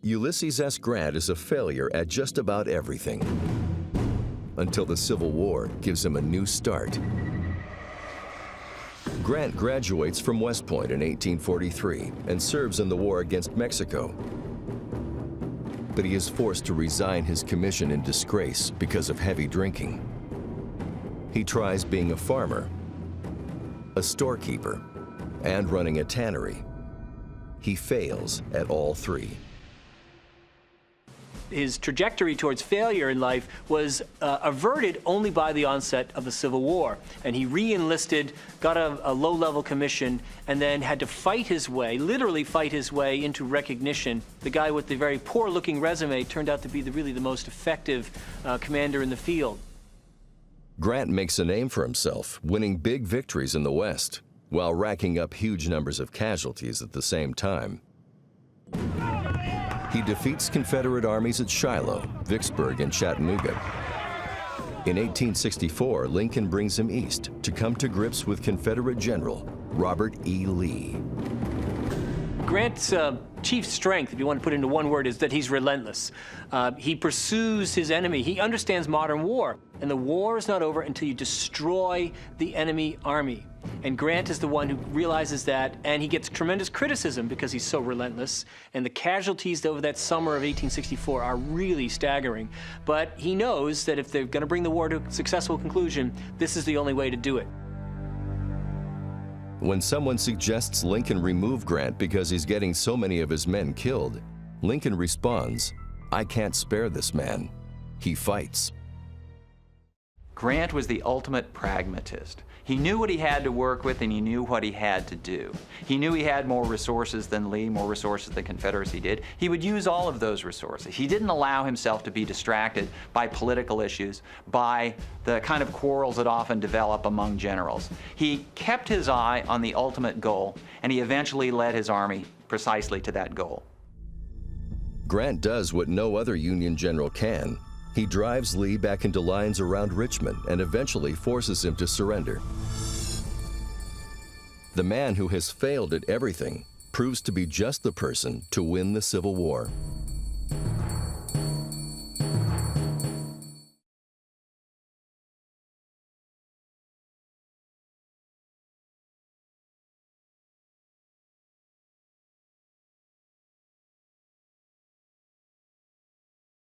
Ulysses S. Grant is a failure at just about everything, until the Civil War gives him a new start. Grant graduates from West Point in 1843 and serves in the war against Mexico. But he is forced to resign his commission in disgrace because of heavy drinking. He tries being a farmer, a storekeeper, and running a tannery. He fails at all three. His trajectory towards failure in life was averted only by the onset of the Civil War. And he re-enlisted, got a low-level commission, and then had to fight his way, literally fight his way into recognition. The guy with the very poor-looking resume turned out to be really the most effective commander in the field. Grant makes a name for himself, winning big victories in the West, while racking up huge numbers of casualties at the same time. He defeats Confederate armies at Shiloh, Vicksburg, and Chattanooga. In 1864, Lincoln brings him east to come to grips with Confederate General Robert E. Lee. Grant's chief strength, if you want to put it into one word, is that he's relentless. He pursues his enemy. He understands modern war, and the war is not over until you destroy the enemy army. And Grant is the one who realizes that, and he gets tremendous criticism because he's so relentless. And the casualties over that summer of 1864 are really staggering. But he knows that if they're going to bring the war to a successful conclusion, this is the only way to do it. When someone suggests Lincoln remove Grant because he's getting so many of his men killed, Lincoln responds, "I can't spare this man. He fights." Grant was the ultimate pragmatist. He knew what he had to work with, and he knew what he had to do. He knew he had more resources than Lee, more resources than Confederacy did. He would use all of those resources. He didn't allow himself to be distracted by political issues, by the kind of quarrels that often develop among generals. He kept his eye on the ultimate goal, and he eventually led his army precisely to that goal. Grant does what no other Union general can. He drives Lee back into lines around Richmond and eventually forces him to surrender. The man who has failed at everything proves to be just the person to win the Civil War.